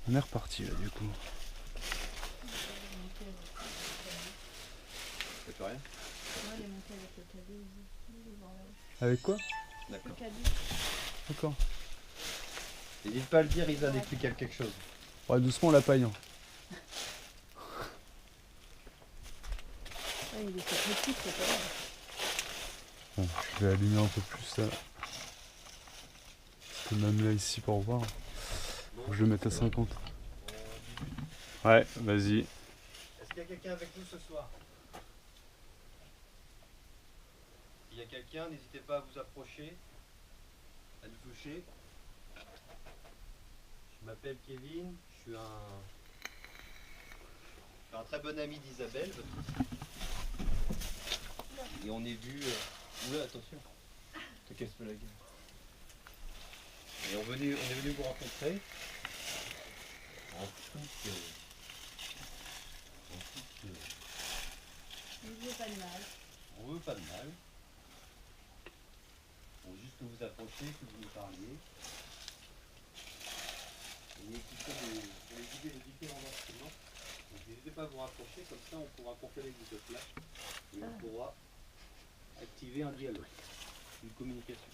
On est reparti là du coup. Ça fait rien. Ouais, elle est montée avec le cadeau. Avec quoi? D'accord. Le cadeau. D'accord. N'hésite pas à le dire, Isa, dès que tu cales quelque chose. Ouais, doucement la paille. Hein. Ouais, il est petit, c'est pas grave. Bon, je vais allumer un peu plus ça. Parce que même là ici pour voir. Faut que je le mette à 50. Ouais, vas-y. Est-ce qu'il y a quelqu'un avec vous ce soir? S'il y a quelqu'un, n'hésitez pas à vous approcher, à nous toucher. Je m'appelle Kevin, je suis un très bon ami d'Isabelle, votre fille. Et on est vu... Oula, attention, te casse pas la gueule. Et on est venu vous rencontrer en toute... Ne veut pas de mal. On veut pas de mal. On veut juste que vous approchiez, que vous nous parliez. Et écoutez les différents instruments. Donc n'hésitez pas à vous rapprocher, comme ça on pourra conférer avec votre flash. Et on pourra activer un dialogue, une communication.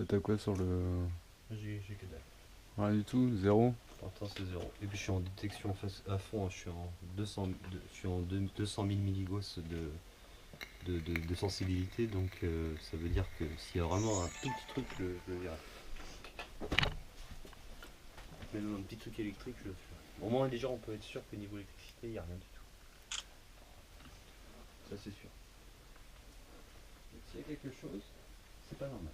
T'as quoi sur le... J'ai que dalle. Rien du tout, zéro. Pour l'instant c'est 0. Et puis je suis en détection à fond, je suis en 200 000 milligauss de sensibilité, donc ça veut dire que s'il y a vraiment un tout petit truc, je le verrai. Même un petit truc électrique, je le fais. Au moins déjà on peut être sûr qu'au niveau électricité, il n'y a rien du tout. Ça c'est sûr. Donc, s'il y a quelque chose, c'est pas normal.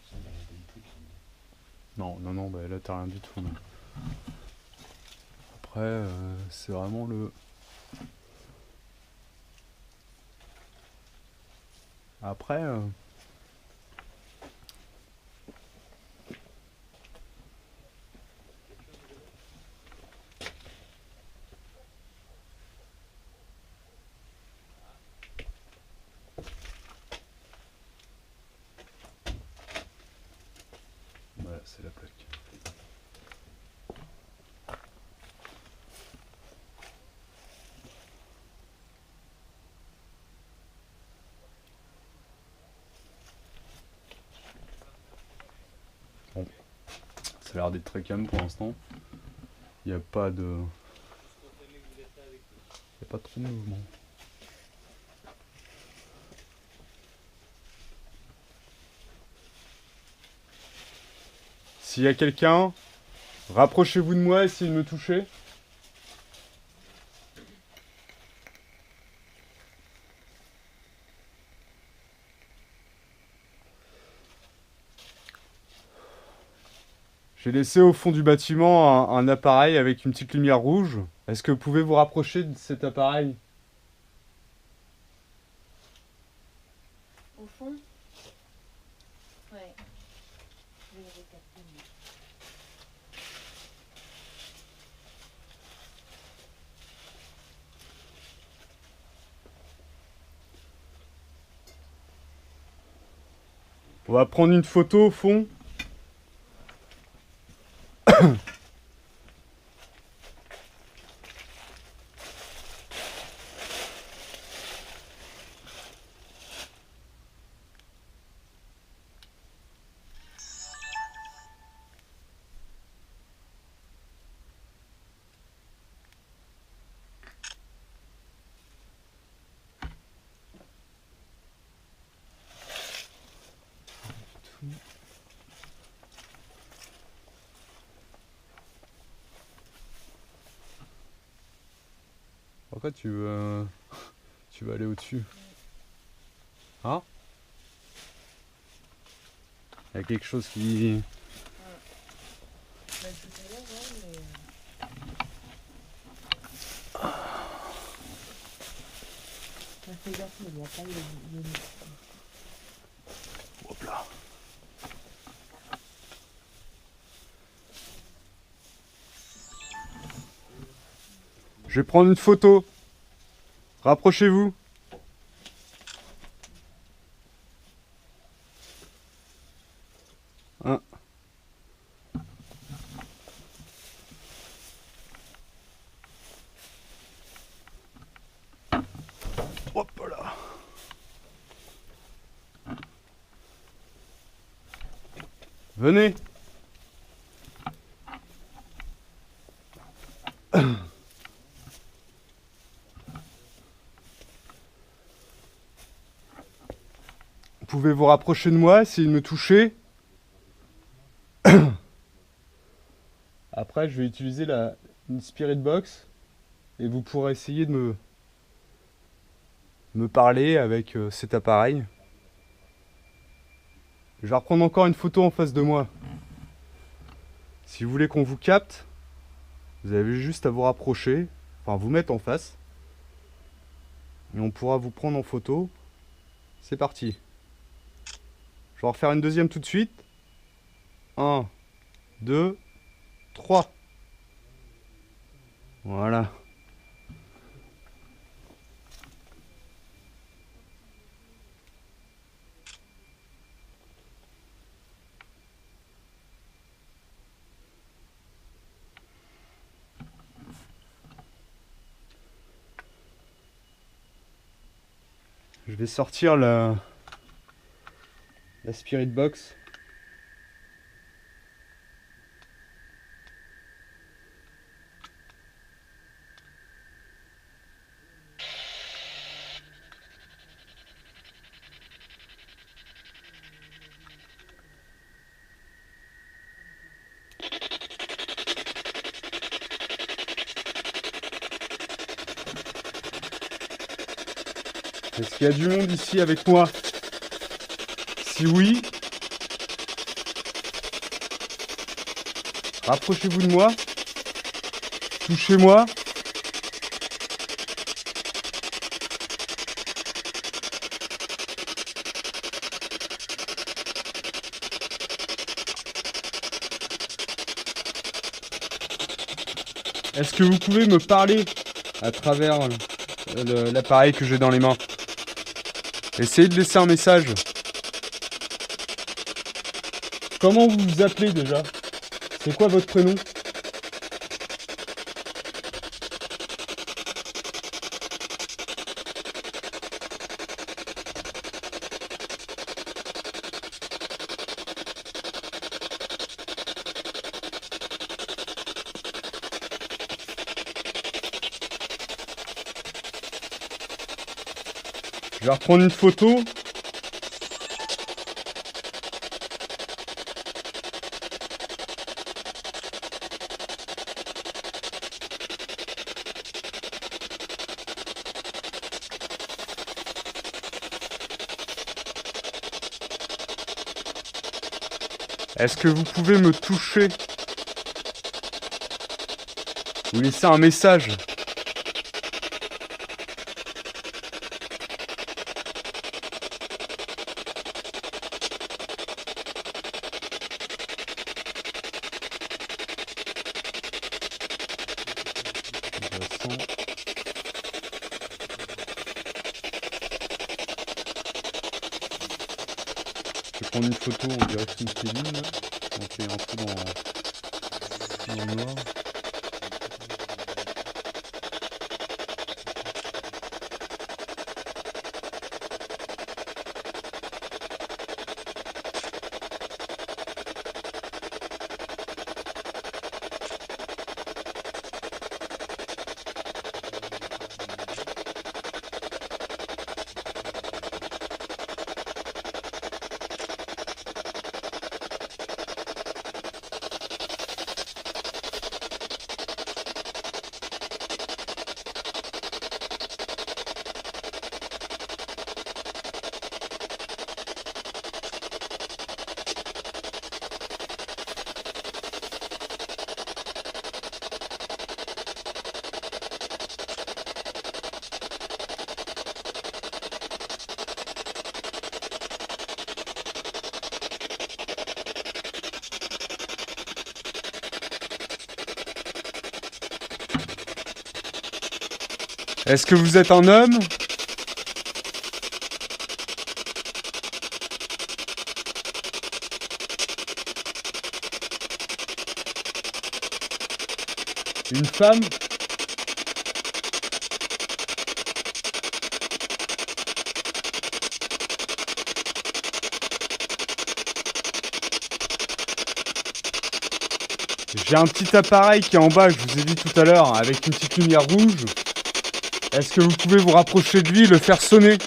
Ça, il y a rien d'électrique, ça me dit. Non, non, non, bah là t'as rien du tout. Non. Après, c'est vraiment le... Après... Voilà, c'est la plaque. Bon, ça a l'air d'être très calme pour l'instant. Il n'y a pas de... Il n'y a pas trop de mouvement. S'il y a quelqu'un, rapprochez-vous de moi, essayez de me toucher. J'ai laissé au fond du bâtiment un appareil avec une petite lumière rouge. Est-ce que vous pouvez vous rapprocher de cet appareil? Au fond. Ouais. Je vais les capter. On va prendre une photo au fond. Pourquoi tu veux aller au-dessus? Hein? Il y a quelque chose qui... pas tout à l'heure, ouais, mais. Fais gaffe, il n'y a pas le. Hop là. Je vais prendre une photo. Rapprochez-vous. Un. Hop là. Venez. Vous pouvez vous rapprocher de moi, essayer de me toucher. Après, je vais utiliser une Spirit Box et vous pourrez essayer de me parler avec cet appareil. Je vais reprendre encore une photo en face de moi. Si vous voulez qu'on vous capte, vous avez juste à vous rapprocher, enfin vous mettre en face. Et on pourra vous prendre en photo. C'est parti. Je vais en refaire une deuxième tout de suite. 1, 2, 3. Voilà. Je vais sortir la Spirit Box. Est-ce qu'il y a du monde ici avec moi? Si oui, rapprochez-vous de moi, touchez-moi. Est-ce que vous pouvez me parler à travers l'appareil que j'ai dans les mains? Essayez de laisser un message. Comment vous vous appelez déjà? C'est quoi votre prénom? Je vais reprendre une photo. Est-ce que vous pouvez me toucher? Ou laisser un message? Je vais prendre une photo en direction de Céline, là. On fait un peu dans le noir. Est-ce que vous êtes un homme? Une femme? J'ai un petit appareil qui est en bas, je vous ai dit tout à l'heure, avec une petite lumière rouge. Est-ce que vous pouvez vous rapprocher de lui et le faire sonner?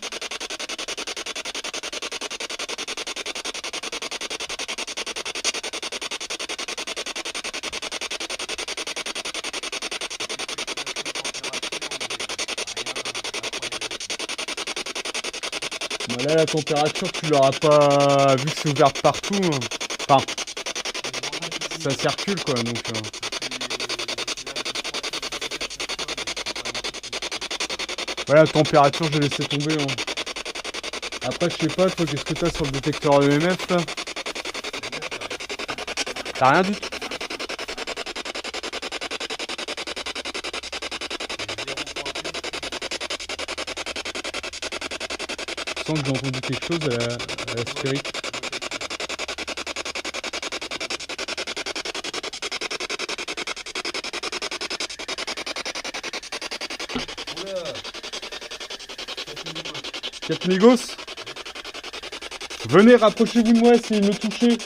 Bah là, la température, tu l'auras pas... Vu que c'est ouvert partout. Enfin, ça circule quoi, donc... Voilà, la température, j'ai laissé tomber. Hein. Après, je sais pas, toi, qu'est-ce que t'as sur le détecteur EMF, là? T'as rien du tout? Je sens que j'ai entendu quelque chose à la spirit. Capnigos, venez, rapprochez-vous de moi, essayez de me toucher.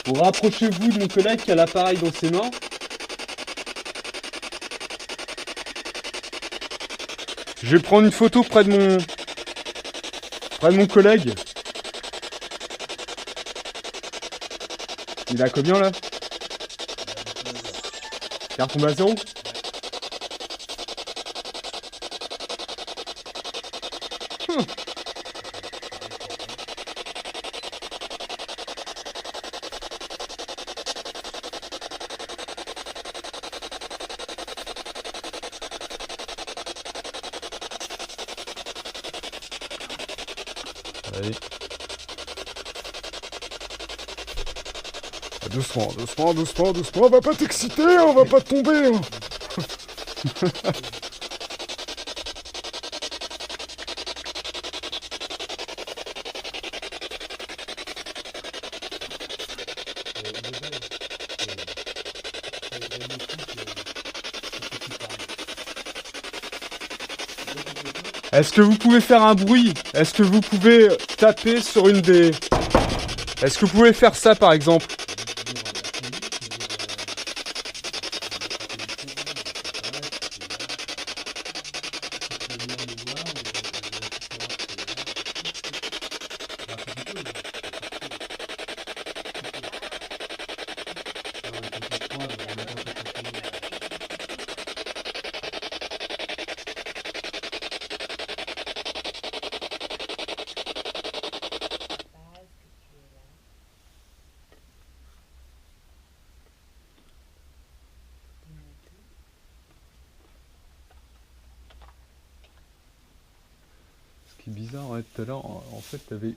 Vous rapprochez-vous de mon collègue qui a l'appareil dans ses mains. Je vais prendre une photo près de mon collègue. Il a combien là? Il retombe à 0. Allez. Doucement, doucement, doucement, doucement, on va pas t'exciter, on va pas tomber. Est-ce que vous pouvez faire un bruit? Est-ce que vous pouvez taper sur une des... Est-ce que vous pouvez faire ça par exemple? Ce qui est bizarre, ouais, tout à l'heure, en fait, t'avais...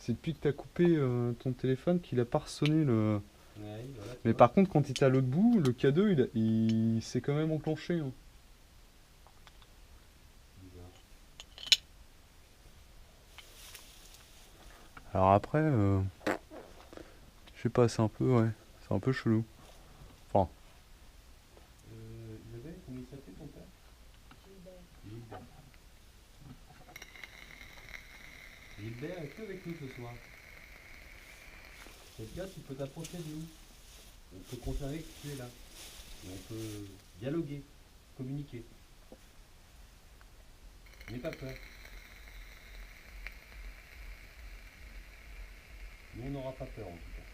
C'est depuis que t'as coupé ton téléphone qu'il a pas ressonné le... Ouais, voilà, Mais par contre, quand il était à l'autre bout, le K2, il s'est quand même enclenché. Hein. Alors après, je sais pas, c'est un peu, ouais, c'est un peu chelou. Enfin, Isabelle, comment il s'appelle ton père? Gilbert. Gilbert est que avec nous ce soir. Cette gars, tu peux t'approcher de nous. On peut confirmer que tu es là. Et on peut dialoguer, communiquer. N'aie pas peur. Nous, on n'aura pas peur en tout cas.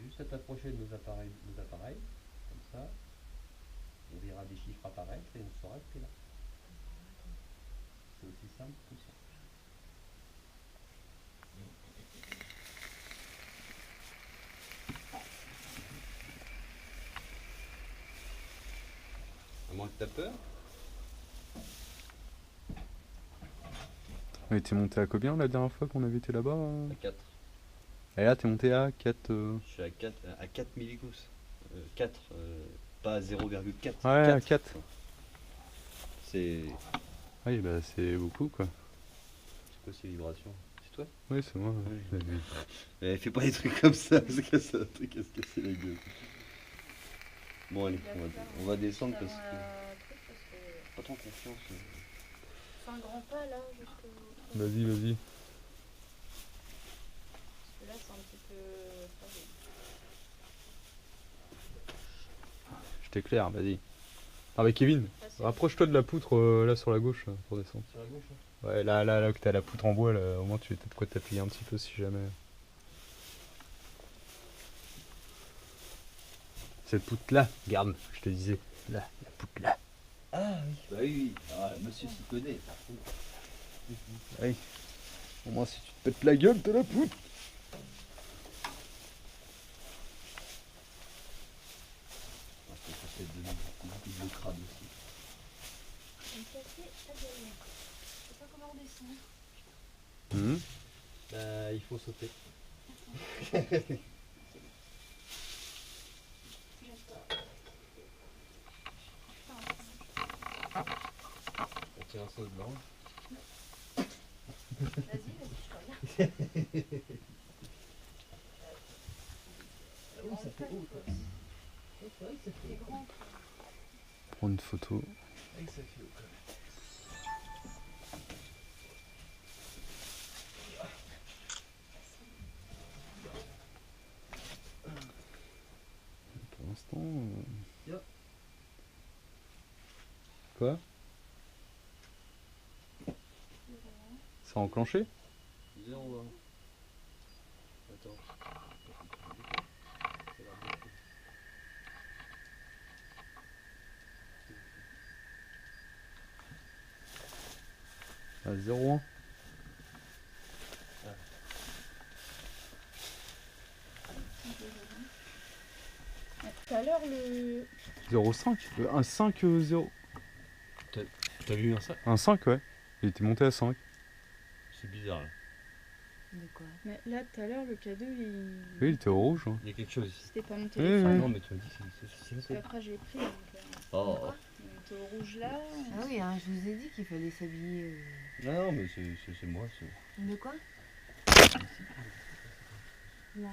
Juste à t'approcher de nos appareils, comme ça. On verra des chiffres apparaître et on saura que tu es là. C'est aussi simple que ça. À moins que t'as peur. on était monté à combien la dernière fois qu'on avait été là-bas? À 4. Et là, t'es monté à 4. Je suis à 4 milligauss. 4, pas 0,4. Ouais, 4. 4. C'est Oui, bah c'est beaucoup quoi. quoi ces vibrations? C'est toi? Oui, c'est moi. Oui. Mais fais pas des trucs comme ça, parce que c'est un truc à se casser la gueule. Bon allez, on va descendre parce que... Pas trop confiance. Fais un grand pas là, jusqu'au. Vas-y, vas-y. Parce que là, c'est un petit peu. Je t'éclaire, vas-y. Ah mais Kevin, rapproche-toi de la poutre là sur la gauche pour descendre. Sur la gauche, hein. Ouais, là où t'as la poutre en bois, là, au moins tu as de quoi t'appuyer un petit peu si jamais. Cette poutre là, garde, je te disais. Là, la poutre là. Ah oui, bah oui. Ah, monsieur s'y connaît, par contre. Oui. Au moins si tu te pètes la gueule, t'as la poutre. Ah, je peux passer de crâne aussi. Un café à derrière. Je sais pas comment redescendre. Bah, il faut sauter. On tient un saut de langue. Vas-y, je te regarde. Oh, ça fait haut, quoi. C'est grand. Prendre une photo. Ça fait haut, quand même. Pour l'instant. Yep. Quoi? Ça a enclenché? 0 1. Attends. Ça va beaucoup. À 0,1. Tout à l'heure, le. 0,5. Un 5, 0. T'as vu ça? Un 5, ouais. Il était monté à 5. C'est bizarre là. De quoi? Mais là, tout à l'heure, le K2, il. Oui, il était au rouge. Hein. Il y a quelque chose ici. C'était pas mon Oui, téléphone. oui. Non, mais tu me dis c'est Parce qu'après, j'ai pris. Donc, Oh. il était au rouge là. Ah oui, hein, je vous ai dit qu'il fallait s'habiller. Non, mais c'est moi. C'est... De quoi? Là.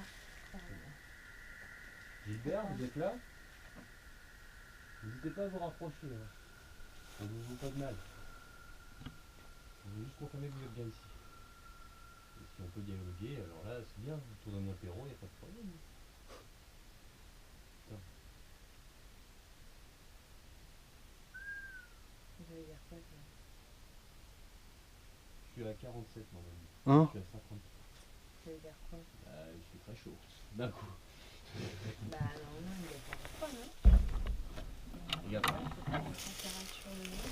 Gilbert, vous êtes là? N'hésitez pas à vous rapprocher. Hein. Ça ne vous fait pas de mal. Je veux juste confirmer que vous êtes bien ici. Et si on peut dialoguer, alors là, c'est bien. Autour d'un apéro, il n'y a pas de problème. Attends. Vous allez dire quoi ça? Je suis à 47 normalement. Hein? Je suis à 50. Ça veut dire quoi? Il fait très chaud. D'un coup. Bah non, il n'y a pas. Quoi, non? Regarde. Température de l'eau.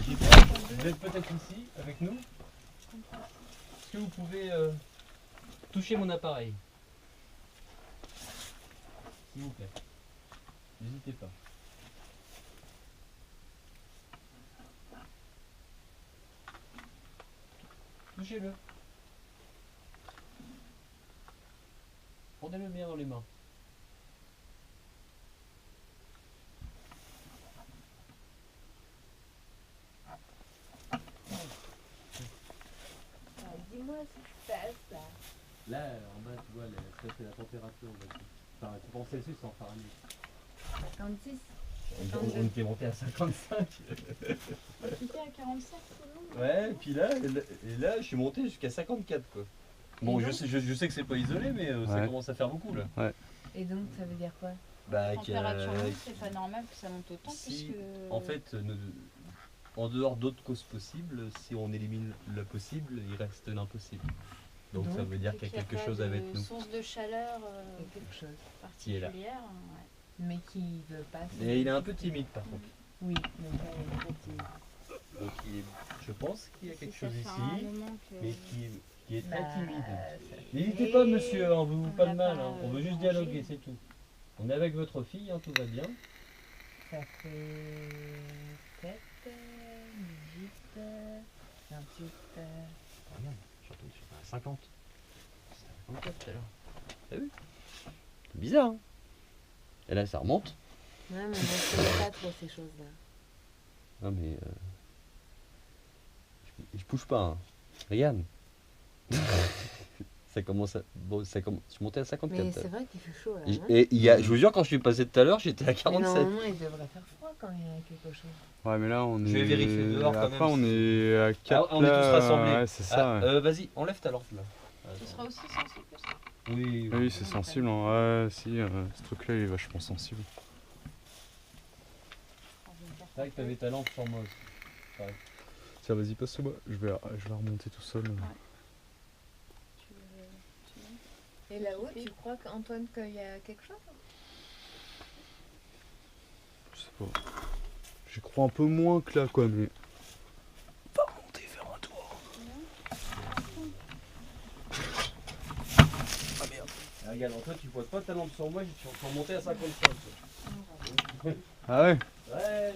Gilbert, vous êtes peut-être ici avec nous? Est-ce que vous pouvez toucher mon appareil? S'il vous plaît. N'hésitez pas. Touchez-le. Prenez-le bien dans les mains. Dis-moi ce qui se passe là. Là, en bas, tu vois, ça c'est la température. Enfin, tu penses Celsius en Fahrenheit. 56. On était monté à 55. J'étais à 47, c'est bon? Ouais, et puis là, je suis monté jusqu'à 54 quoi. Bon, je sais que c'est pas isolé, mais ça Ouais. commence à faire beaucoup là. Et donc, ça veut dire quoi? Bah, Température haute, c'est pas normal que ça monte autant si, puisque. en fait, en dehors d'autres causes possibles, si on élimine le possible, il reste l'impossible. Donc ça veut dire qu'il y a quelque chose avec nous. Source de chaleur Il y a quelque chose. Qui est là. particulière. Ouais. Mais qui veut pas. Et il est un peu timide par contre. Oui, mais ça, il est petit. Donc je pense qu'il y a quelque Si chose ça fait un ici, moment que- mais qui est très Bah, timide. ça N'hésitez fait- pas monsieur, hein, on veut vous On pas de l'a mal, pas, hein. On veut juste dérangé. dialoguer, c'est tout. On est avec votre fille, hein, tout va bien. Ça fait 7, 18, 28. Regarde, je suis sur un 50. C'était à 54 tout à l'heure. T'as vu? C'est bizarre, hein? Et là, ça remonte. Ouais, mais moi je connais pas trop ces choses-là. Non, mais. Je bouge pas, hein. Regarde. Ça commence à. Bon, ça commence. Je suis monté à 54. Mais tout à c'est l'heure. vrai qu'il fait chaud là. Et, hein. et il y a, je vous jure, quand je suis passé tout à l'heure, j'étais à Mais 47. normalement, il devrait faire froid quand il y a quelque chose. Ouais, mais là, on est. Je vais vérifier dehors quand Après, même. on est à 4. Ah, on est tous rassemblés. Ouais, c'est ça. Ouais. Vas-y, enlève ta lampe là. Tu seras aussi sensible que ça. Oui, Oui, c'est sensible. Hein. Ouais, si, ce truc-là, il est vachement sensible. C'est vrai que t'avais ta lampe sur moi aussi. Tiens, vas-y, passe-moi. Je vais remonter tout seul. Tu veux- Et là-haut, tu crois qu'Antoine, qu'il y a quelque chose? Je sais pas. J'y crois un peu moins que là, quoi, mais. Va remonter, faire un tour. Ah, regarde, toi tu poses pas ta lampe sur moi, je suis remonté à 55. Ah ouais? Ouais.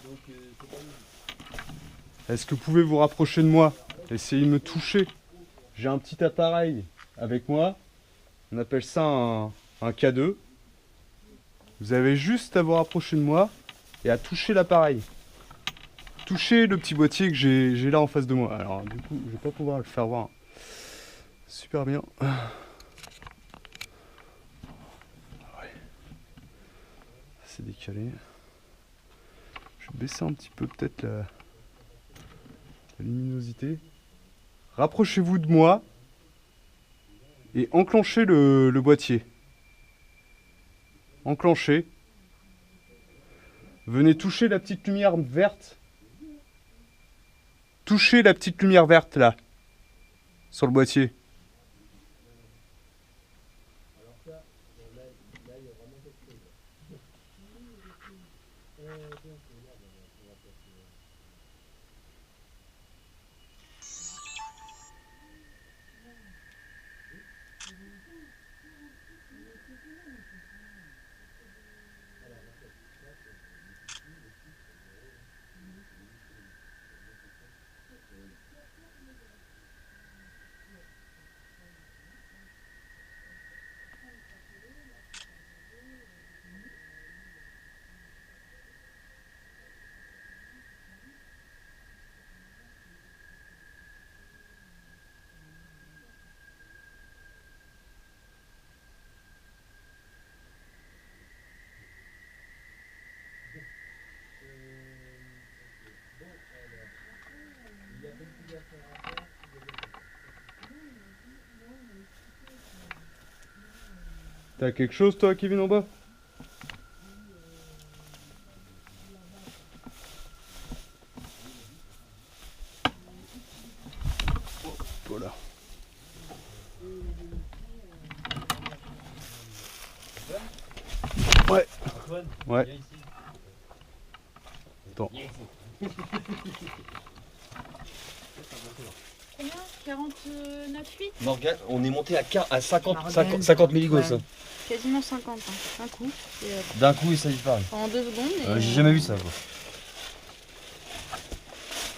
Donc, c'est pas nous. Est-ce que vous pouvez vous rapprocher de moi? Essayez de me toucher. J'ai un petit appareil avec moi. On appelle ça un K2. Vous avez juste à vous rapprocher de moi et à toucher l'appareil. Touchez le petit boîtier que j'ai là en face de moi. Alors du coup, je vais pas pouvoir le faire voir super bien. Ouais. C'est décalé. Je vais baisser un petit peu peut-être la luminosité. Rapprochez-vous de moi et enclenchez le boîtier. Enclenchez. Venez toucher la petite lumière verte. Touchez la petite lumière verte là, sur le boîtier. T'as quelque chose toi, Kevin, en bas? Voilà. Ouais. Antoine, Ouais. viens ici. Attends. Viens ici. Combien 49,8 Morgane, on est monté à 50 Morgane, 50 milligos. ouais. Quasiment 50, hein. Un coup. Et, D'un coup, et ça disparaît. pendant 2 secondes. Et, J'ai jamais vu ça, quoi.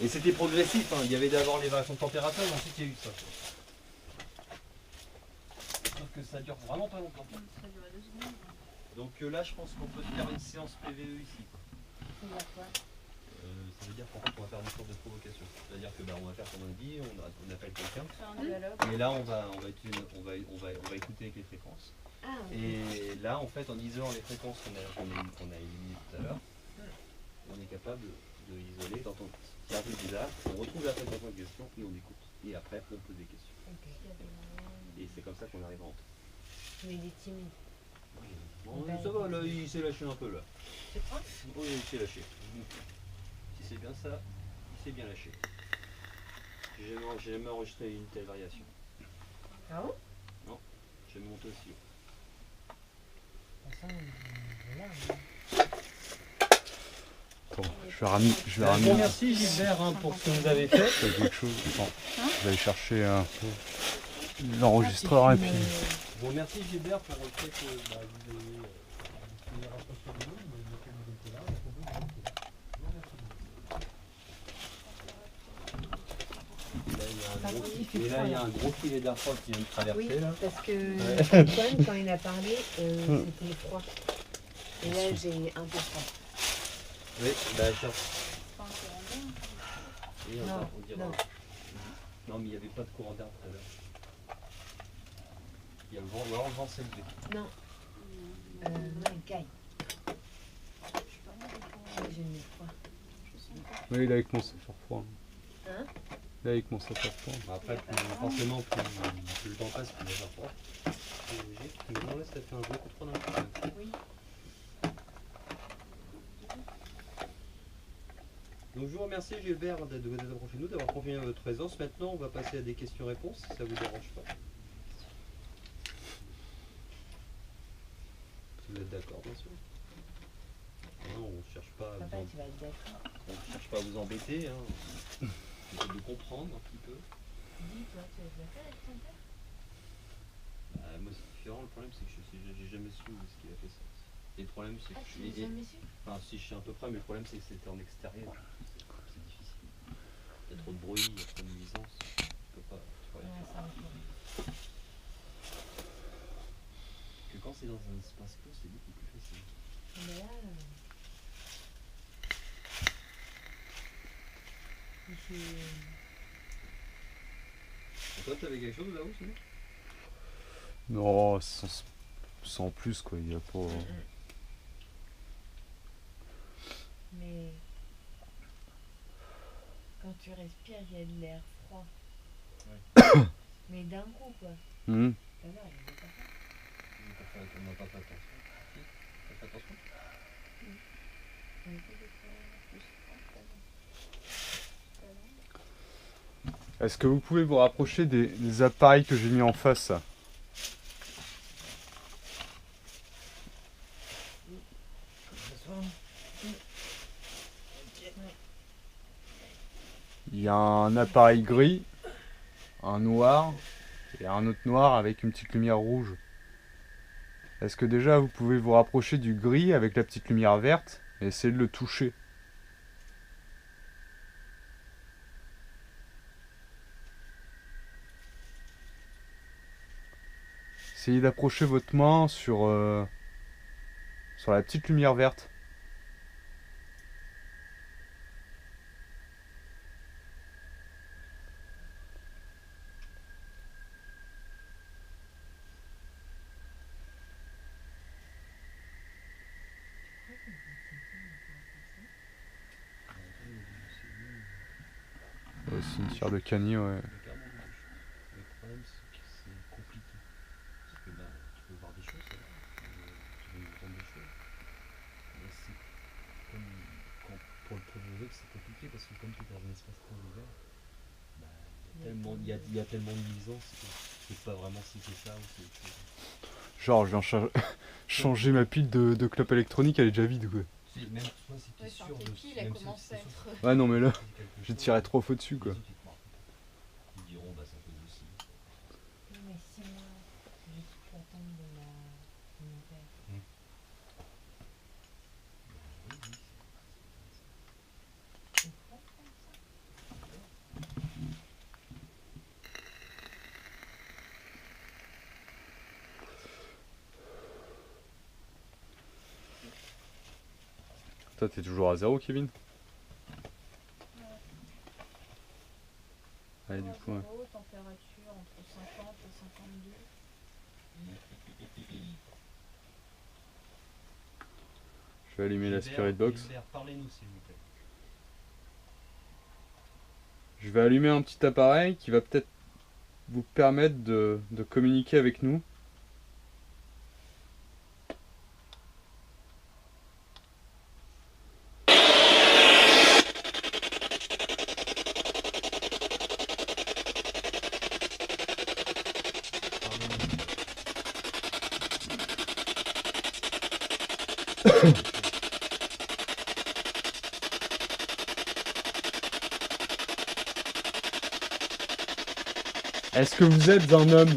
Et c'était progressif, hein. Il y avait d'abord les variations de température, et ensuite il y a eu ça. Sauf que ça dure vraiment pas longtemps. Ça durait 2 secondes. Donc là, je pense qu'on peut faire une séance PVE ici, quoi. Ça veut dire qu'en fait, on va faire une sorte de provocation. C'est-à-dire que on va faire comme on dit, on appelle quelqu'un. Faire un dialogue. Et là, on va écouter avec les fréquences. Ah, Et là, en fait, en isolant les fréquences qu'on a éliminées tout à l'heure, on est capable de isoler quand on y a un truc bizarre, on retrouve la fréquence en question et on écoute. Et après, on pose des questions. ok. Et c'est comme ça qu'on arrive à rentrer. Mais il est timide. Bon, ça va, là, il s'est lâché un peu, là. Tu crois? Oui, il s'est lâché. Si c'est bien ça, il s'est bien lâché. J'ai jamais enregistré une telle variation. Ah bon? J'ai monté aussi. De toute façon, voilà. Attends, je vais ramener Bon, merci Gilbert pour ce que vous avez fait. quelque chose. Attends, je vais aller chercher l'enregistreur et puis. Bon, merci Gilbert pour le fait que vous avez une rapproché de nous, mais que vous étiez là. Par contre, il fait Et là, froid, il y a là. un gros filet d'air froid qui vient de traverser Oui, là. parce que Ouais. Antoine, quand il a parlé, c'était froid. Et là, j'ai un peu froid. Oui, bah genre. Pas un courant d'air. Oui, Non, on dirait. non. Non, mais il n'y avait pas de courant d'air tout à l'heure. Il y a le vent, alors le vent s'est levé. Non, non, il caille. Je suis pas mal de courant. Moi, j'ai le nez froid. Je sens pas. Oui, là, il commence à faire froid. Hein? Là, il commence à faire froid. Bah, après, forcément, plus le temps passe, plus il va faire froid. C'est logique. Mais non, là, ça fait un gros coup de froid d'un coup. quand même. Oui. Donc, je vous remercie, Gilbert, de vous être approché de nous, d'avoir confirmé votre présence. Maintenant, on va passer à des questions-réponses, si ça vous dérange pas. Si vous êtes d'accord, bien sûr. Non, on cherche pas à Papa, vous tu vas être d'accord. on cherche pas à vous embêter, hein. J'essaie de comprendre un petit peu. Dis, toi, tu vas être d'accord avec ton père? Moi, c'est différent. Le problème, c'est que j'ai jamais su où est-ce qu'il a fait ça. Et le problème, c'est que Ah, tu l'as jamais su? enfin, si je sais à peu près, mais le problème, c'est que c'était en extérieur. C'est difficile. Il y a trop de bruit, il y a trop de nuisance. Tu peux pas. Tu peux rien Ouais, faire. ça va faire. Que quand c'est dans un espace clos, c'est beaucoup plus facile. Mais là, il fait... Et toi, t'avais quelque chose là-haut, sinon? Non, sans plus, quoi. Il n'y a pas. Mais quand tu respires, il y a de l'air froid. Mais d'un coup, quoi. Hmm. Tout à l'heure, il était pas ça. On n'a pas fait attention. Si, t'as fait attention. Un peu de courant plus froid, pas mal. Est-ce que vous pouvez vous rapprocher des appareils que j'ai mis en face? Il y a un appareil gris, un noir et un autre noir avec une petite lumière rouge. Est-ce que déjà vous pouvez vous rapprocher du gris avec la petite lumière verte et essayer de le toucher? Essayez d'approcher votre main sur la petite lumière verte. Au cimetière de Cagny, ouais. Il y a carrément beaucoup de choses. Mais le problème, c'est que c'est compliqué. Parce que bah, tu peux voir des choses, ça va. Tu veux entendre des choses. Mais c'est comme pour le projet, c'est compliqué parce que comme tu es dans un espace très ouvert, bah, il y a tellement de nuisances que tu sais pas vraiment si c'est ça ou c'est autre chose. Genre, je viens changer ma pile de clope électronique, elle est déjà vide, quoi. Même toi, si tu es Ouais, sûr enfin, de tes piles, elles même si commencent t'es à sûr être- Ouais, non, mais là, que c'est quelque j'ai chose, tiré 3 fois dessus, quoi. les autres, ils te marquent pas. Ils diront, bah ça peut aussi. Non, mais 6 mois, j'ai toute l'attente de mon père. Oui, C'est froid comme ça. Toi, t'es toujours à 0, Kevin? Allez, du coup, ouais. Zéro, température entre 50 et 52. Je vais allumer la Spirit Box. Gilbert, parlez-nous s'il vous plaît. Je vais allumer un petit appareil qui va peut-être vous permettre de communiquer avec nous. Parlez-nous. Est-ce que vous êtes un homme?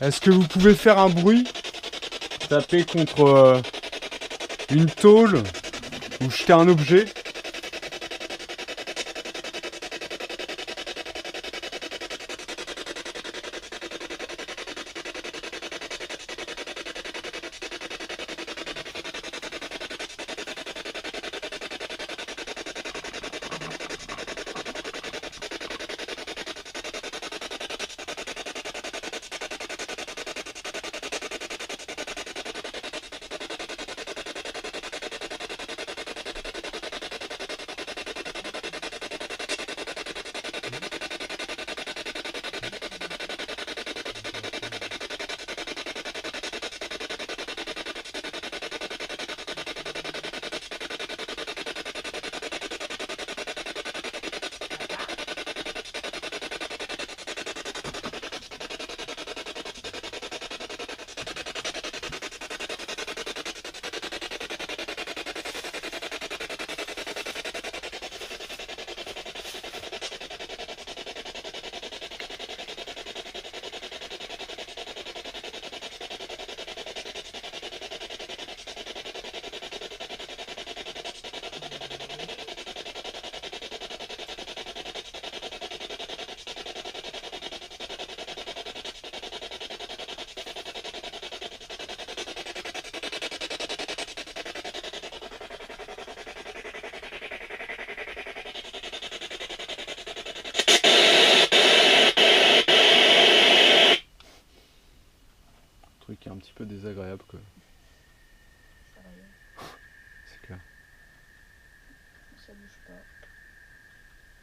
Est-ce que vous pouvez faire un bruit? Taper contre une tôle ou jeter un objet? Truc qui est un petit peu désagréable quoi. Sérieux, C'est clair. ça bouge pas.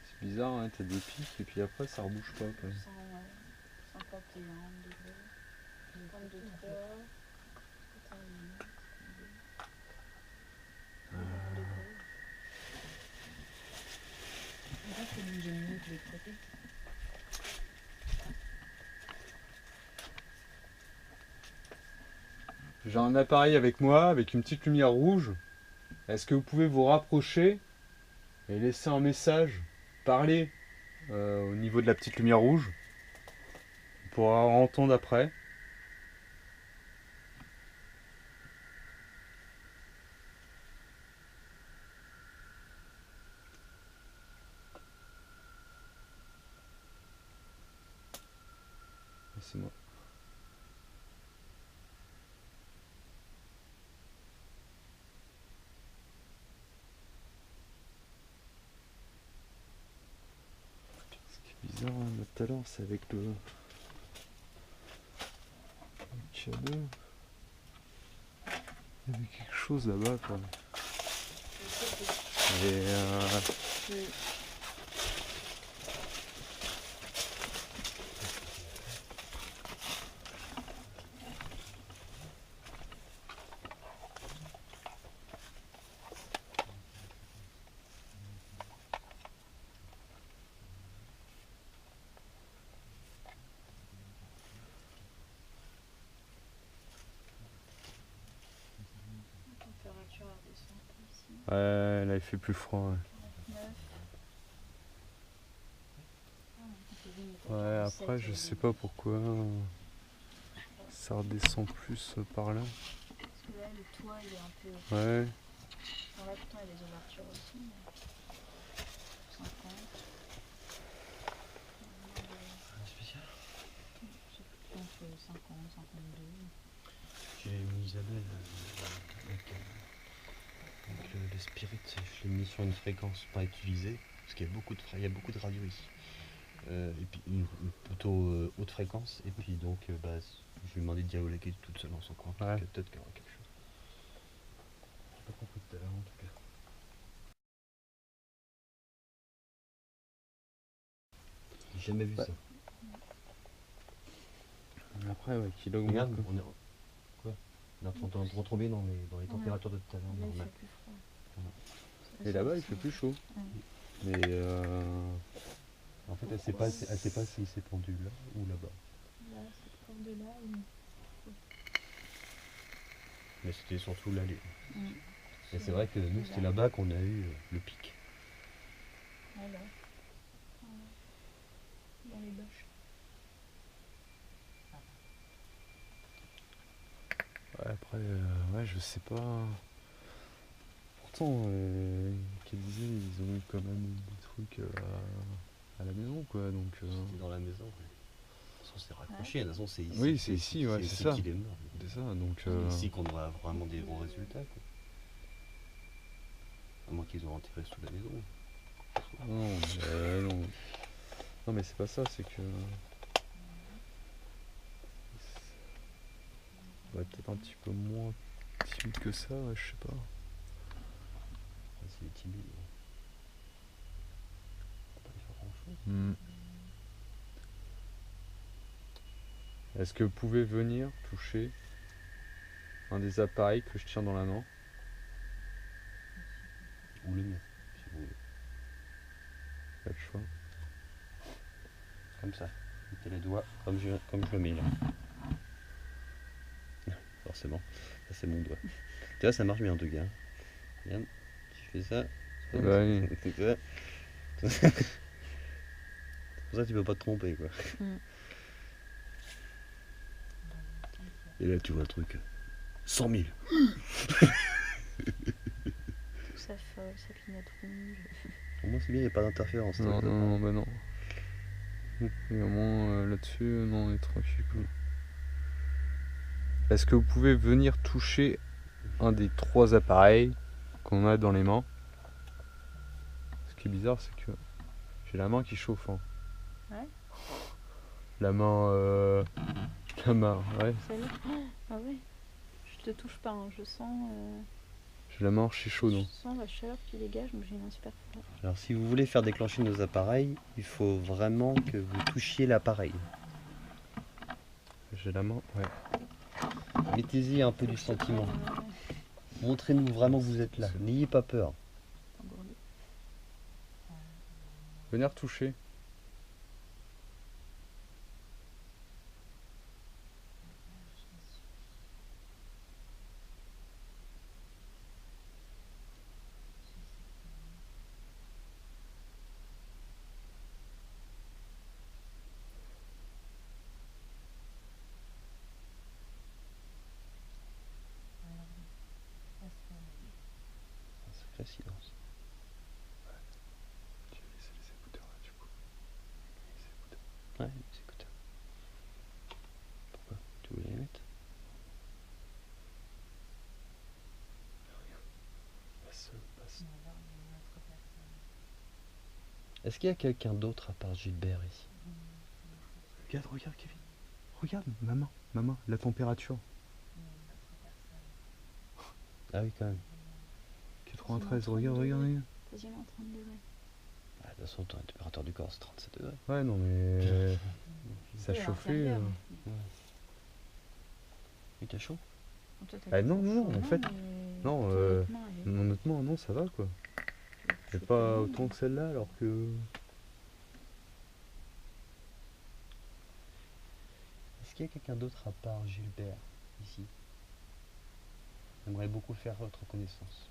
C'est bizarre, hein, t'as des pics et puis après ça rebouge pas quoi. 51 degrés, 52,3. J'ai un appareil avec moi avec une petite lumière rouge. Est-ce que vous pouvez vous rapprocher et laisser un message, parler au niveau de la petite lumière rouge? On pourra entendre après. C'est moi. Ce qui est bizarre, hein, tout à l'heure, c'est avec le cadeau. Il y avait quelque chose là-bas, quoi. Et La température elle descend ici. ouais, là il fait plus froid. Ouais, 9. ouais après je sais pas pourquoi ça redescend plus par là. Parce que là, le toit il est un peu. Ouais, Bon, là, pourtant, il y a des ouvertures aussi. Mais... 50. Spécial. C'est entre 50, 52. J'ai mis Isabelle avec le spirit, je l'ai mis sur une fréquence pas utilisée, parce qu'il y a il y a beaucoup de radio ici. Et puis une plutôt haute fréquence, et puis donc bah, je lui ai demandé de dialoguer toute seule dans son coin, Ouais. peut-être qu'il y aura quelque chose. J'ai pas compris tout à l'heure en tout cas. J'ai jamais vu Ouais. ça. après ouais, qu'il augmente. Regarde, quoi. on est en train de retomber dans les températures de tout à l'heure. Là, il normales. fait plus froid. Et là-bas il fait plus chaud. Ouais. Mais En fait, elle sait pas si c'est pendu là ou là-bas. Là, c'est comme de là. Mais c'était surtout l'aller. Mm. Et c'est vrai que nous, c'était là-bas qu'on a eu le pic. Voilà. Dans les bâches. Ouais, après, ouais, je sais pas. Pourtant, qu'elle disait, ils ont quand même des trucs à la maison, quoi. Donc, C'était dans la maison. Ouais. De toute façon, c'est raccroché. De toute façon, c'est ici. oui, c'est ici, ouais, c'est ça. qu'il est mort. C'est ça. Donc, C'est ici qu'on aura vraiment des bons résultats. Quoi. À moins qu'ils ont enterré sous la maison. non, non. Non, mais c'est pas ça. C'est que on va peut-être un petit peu moins timide que ça. Ouais, je sais pas. Ah, s'il est timide, on peut pas y faire grand-chose. Est-ce que vous pouvez venir toucher un des appareils que je tiens dans la main? Ou le mien, si vous voulez. Pas le choix. Comme ça. Mettez les doigts comme je le mets là. Forcément, ça c'est mon doigt. Tu vois, ça marche bien en tout cas. Regarde, si je fais ça, Bah oui. c'est ça. C'est pour ça que tu peux pas te tromper quoi. Et là tu vois le truc. 100 000. Ça folle, ça clignote rouge. Au moins c'est bien, il n'y a pas d'interférence. Non, toi. non, bah non. Et au moins là-dessus, non, on est tranquille. Quoi. Est-ce que vous pouvez venir toucher un des 3 appareils qu'on a dans les mains? Ce qui est bizarre, c'est que j'ai la main qui chauffe. Hein. Ouais. La main. La main, ouais. Celle-là. Ah ouais. Je te touche pas, hein. Je sens. J'ai la main archi chaude. Je Hein. sens la chaleur qui dégage, donc j'ai une main super forte. Alors si vous voulez faire déclencher nos appareils, il faut vraiment que vous touchiez l'appareil. J'ai la main, ouais. Mettez-y un peu du sentiment. Montrez-nous vraiment que vous êtes là. N'ayez pas peur. Venir toucher. Un sacré silence. Tu vas laisser les écouteurs là du coup. Les écouteurs. Ouais, les écouteurs. Pourquoi? Tu voulais les mettre? Passe. Est-ce qu'il y a quelqu'un d'autre à part Gilbert ici? Regarde Kevin. Regarde ma main, la température. Ah oui quand même. 93, regarde. Quasiment 30 degrés. Ah, de toute façon ton température du corps c'est 37 degrés. Ouais, non mais. Ça Oui, à chauffait. l'intérieur. Il t'a chaud? Toi, t'as Ah dit non, ça non, chaud, en fait, mais non, ton autre main, elle est- honnêtement, non, ça va quoi. tu Mais chauffes pas la main, autant que celle-là alors que. Est-ce qu'il y a quelqu'un d'autre à part Gilbert ici? J'aimerais beaucoup faire votre connaissance.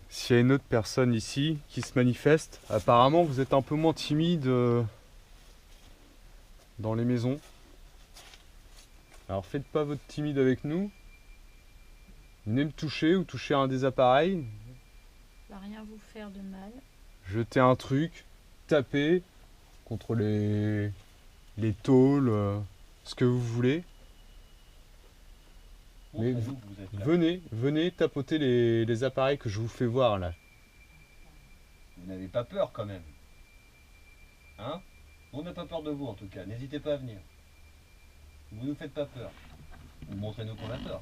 S'il y a une autre personne ici qui se manifeste, apparemment vous êtes un peu moins timide dans les maisons. Alors faites pas votre timide avec nous. Venez me toucher ou toucher un des appareils. Ça va rien vous faire de mal. Jetez un truc, tapez contre les tôles, ce que vous voulez. Mais Montrez-nous que vous êtes là. Venez tapoter les appareils que je vous fais voir là. Vous n'avez pas peur quand même. Hein? On n'a pas peur de vous en tout cas, n'hésitez pas à venir. Vous nous faites pas peur. Ou montrez-nous qu'on a peur.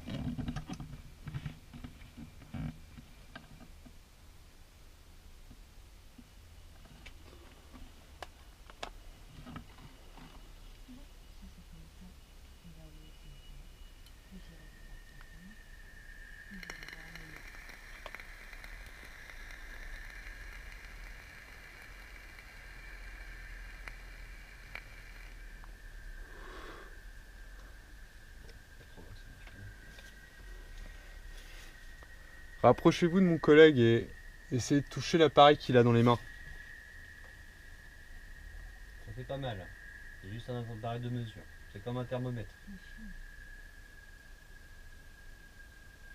Rapprochez-vous de mon collègue et essayez de toucher l'appareil qu'il a dans les mains. Ça fait pas mal. C'est juste un appareil de mesure. C'est comme un thermomètre.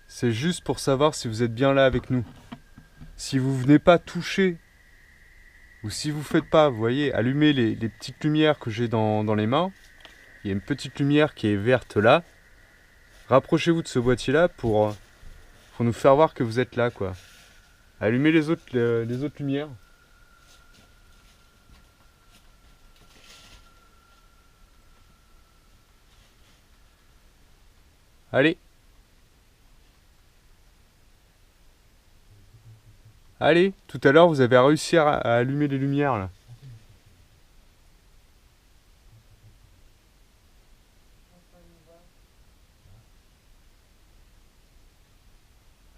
C'est juste pour savoir si vous êtes bien là avec nous. Si vous venez pas toucher, ou si vous faites pas, vous voyez, allumer les petites lumières que j'ai dans les mains. Il y a une petite lumière qui est verte là. Rapprochez-vous de ce boîtier-là pour nous faire voir que vous êtes là, quoi. Allumez les autres lumières. Allez. Allez, tout à l'heure vous avez réussi à allumer les lumières là.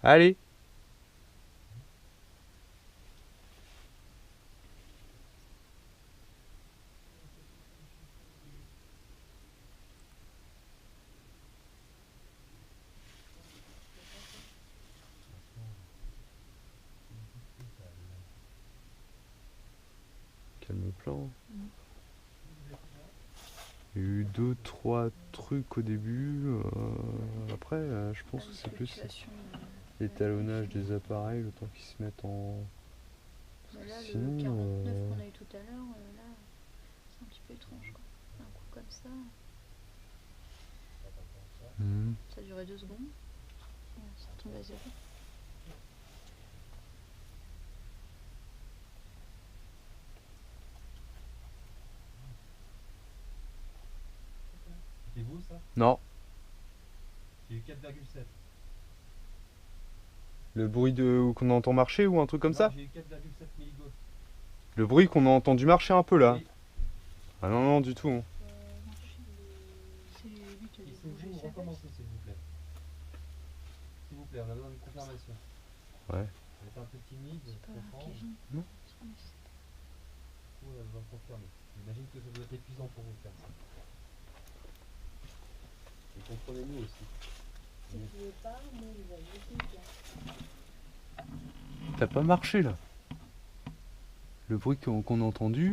Allez. Calme plan. Il y a eu 2-3 trucs au début. Après, je pense que c'est plus l'étalonnage des appareils, le temps qu'ils se mettent en. Mais là, Sinon, le 49 qu'on a eu tout à l'heure, là, c'est un petit peu étrange, quoi. Un coup comme ça, ça durait 2 secondes. Et ça tombe à 0. C'est vous ça? Non. J'ai eu 4,7. Le bruit qu'on entend marcher ou un truc comme ça? J'ai eu 4,7 milligauss. Le bruit qu'on a entendu marcher un peu là. Oui. Ah non, non, du tout. Hein. C'est lui qui a Il dû faut bouger vous sa veste. recommencer s'il vous plaît. S'il vous plaît, on a besoin d'une confirmation. Ouais. Vous êtes un peu timide, C'est pas comprendre. Kevin. Non. On a besoin de confirmer. J'imagine que ça doit être épuisant pour vous faire ça. Et comprenez-nous aussi. Si tu veux pas, moi je vais aller T'as pas marché là. Le bruit qu'on a entendu,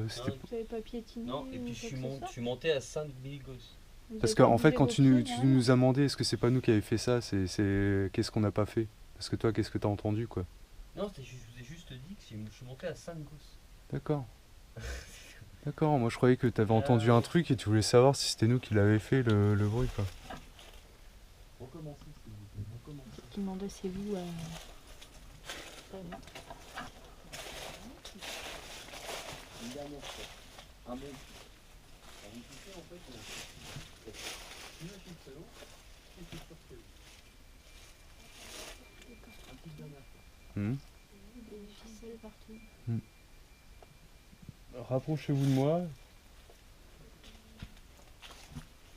c'était. Vous avez pas piétiné Non, et ou puis quoi que ce soit je suis monté à 5 milligauss. Vous Parce avez pas qu'en fait, bougé quand vos tu pieds, tu rien nous as demandé est-ce que c'est pas nous qui avait fait ça, c'est qu'est-ce qu'on n'a pas fait. Parce que toi, qu'est-ce que t'as entendu quoi. Non, je vous ai juste dit que je suis monté à 5 gosses. D'accord. D'accord, moi je croyais que t'avais entendu un truc et tu voulais savoir si c'était nous qui l'avait fait le bruit quoi. Recommencez s'il vous plaît, recommencez. Qui demandait c'est vous Une dernière fois. Un bon. Quand vous touchez en fait, une machine solo, et c'est sur que. Un petit dernière fois. des ficelles partout. Rapprochez-vous de moi.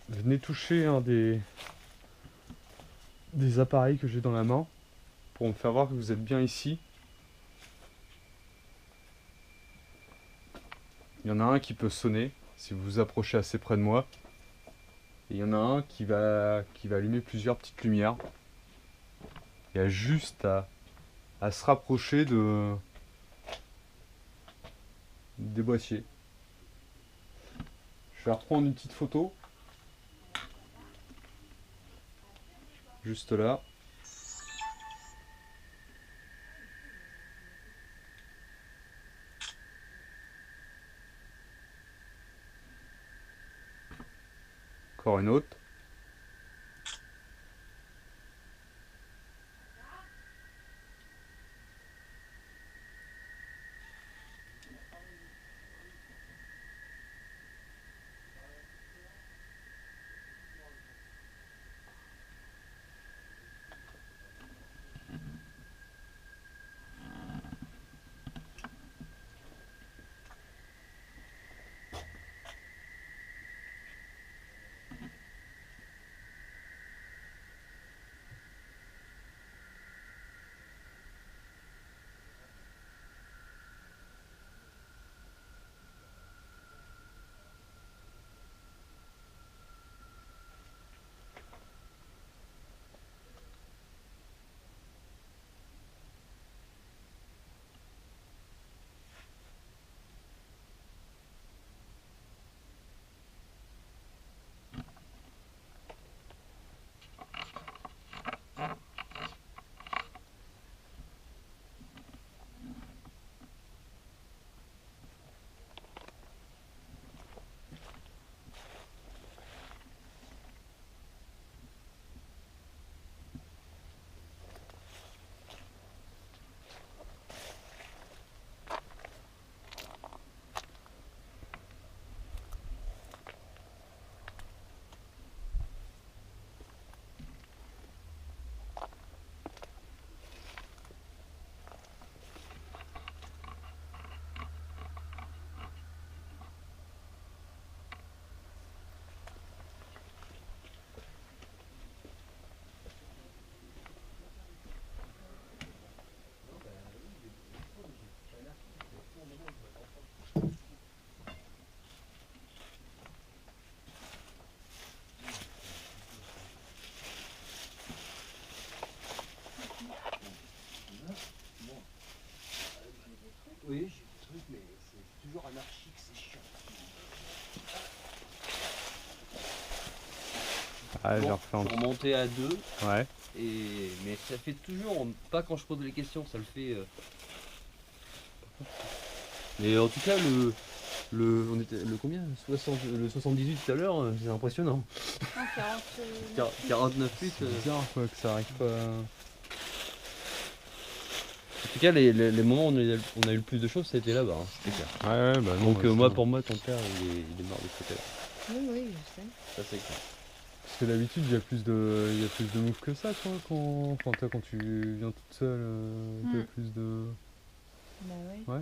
Venez toucher un des appareils que j'ai dans la main pour me faire voir que vous êtes bien ici. Il y en a un qui peut sonner si vous vous approchez assez près de moi. Et il y en a un qui va allumer plusieurs petites lumières. Il y a juste à se rapprocher des boîtiers. Je vais reprendre une petite photo. Juste là. Encore une autre. Ah, j'ai Bon, refait un je suis remonté à 2. Ouais. Mais ça fait toujours, pas quand je pose les questions, ça le fait. Mais en tout cas, on était le combien 60, le 78 tout à l'heure, c'est impressionnant. Non, 40. 49 plus. C'est bizarre quoi que ça arrive pas. En tout cas, les moments où on a eu le plus de choses, ça a été là-bas, hein, c'était clair. Ouais, bah non. Donc bah, moi, c'est- pour moi, ton père, il est mort de ce côté-là. Oui, oui, je sais. Ça c'est clair. Parce que d'habitude, il y a plus de moves que ça, toi, quand tu viens toute seule, il y a plus de. Bah ouais. Ouais.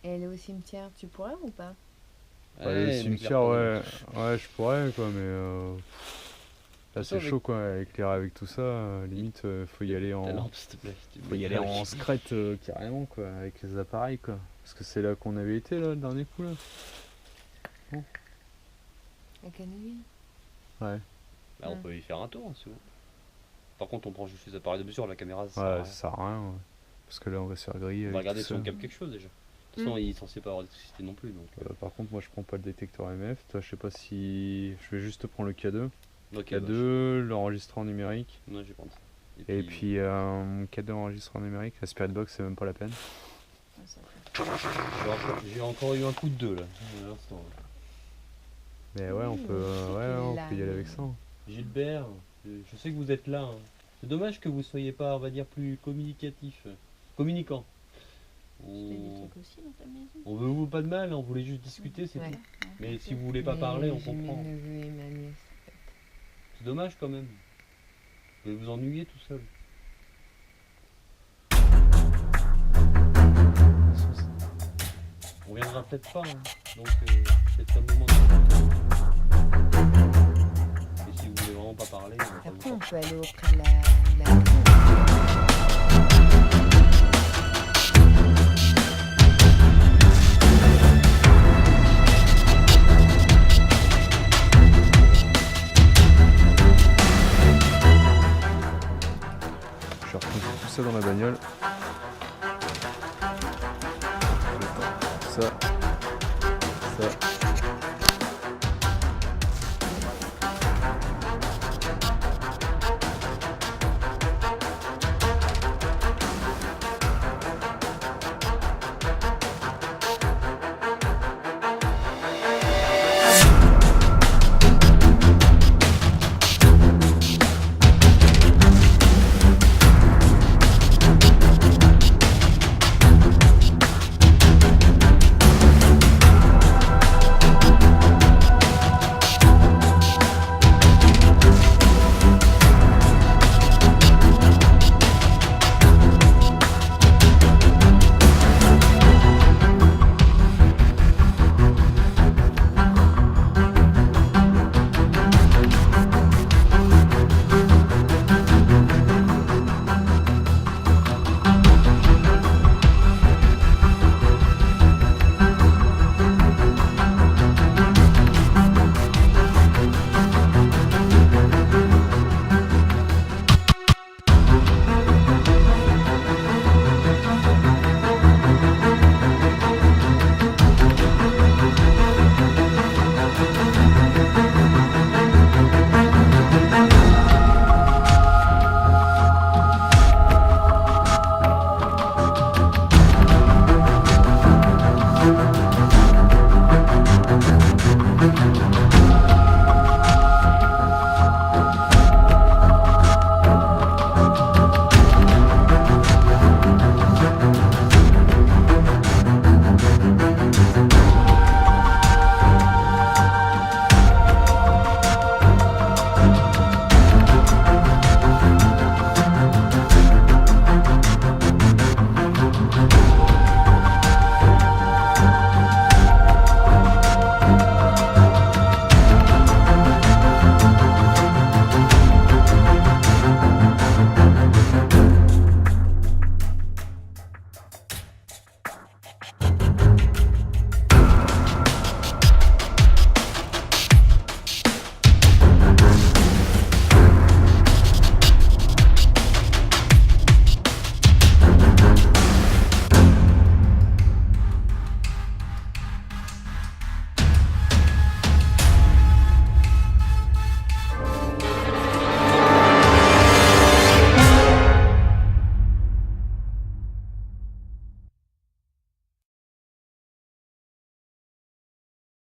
Et elle est au cimetière, tu pourrais ou pas? Bah, le cimetière, ouais, ouais, je pourrais, quoi, mais là, c'est avec- chaud, quoi, éclairer avec tout ça, limite, faut y aller Ta en. lampe, s'il te plaît. Faut y aller en secrète, carrément, quoi, avec les appareils, quoi. Parce que c'est là qu'on avait été, là, le dernier coup, là. À Canouille? Ouais, Bah, on peut y faire un tour, hein, si vous voulez. Par contre, on prend juste les appareils de mesure, la caméra, ça sert à ouais, rien. ça sert à rien, ouais. Parce que là, on va se faire griller. On va avec regarder tout si on ça. capte quelque chose déjà. De toute façon, il est censé pas avoir d'électricité non plus. Donc, Par contre, moi, je prends pas le détecteur MF. Toi, je sais pas si. Je vais juste prendre le K2. ok, K2, l'enregistreur numérique. Moi, je vais prendre ça. Et puis, K2 enregistreur numérique. La Spirit Box, c'est même pas la peine. Ouais, ça fait. j'ai encore eu un coup de 2 là. À l'instant. Mais ouais, on Mmh, peut, c'est ouais, qu'il on l'a, peut y aller mais- avec ça. Gilbert, je sais que vous êtes là. Hein. C'est dommage que vous soyez pas, on va dire, plus communicatif. Communicant. Tu fais des trucs aussi dans ta maison? On veut vous pas de mal, on voulait juste discuter, c'est Ouais. tout. Mais ok. si vous voulez pas Mais parler, on j'ai mes comprend. neveux et ma nièce. C'est dommage quand même. Vous allez vous ennuyer tout seul. On viendra peut-être pas, hein. Donc peut-être un moment. Et si vous voulez vraiment pas parler, on va pas Après, vous on forcer. peut aller auprès de la maison. Je vais reposer tout ça dans la bagnole.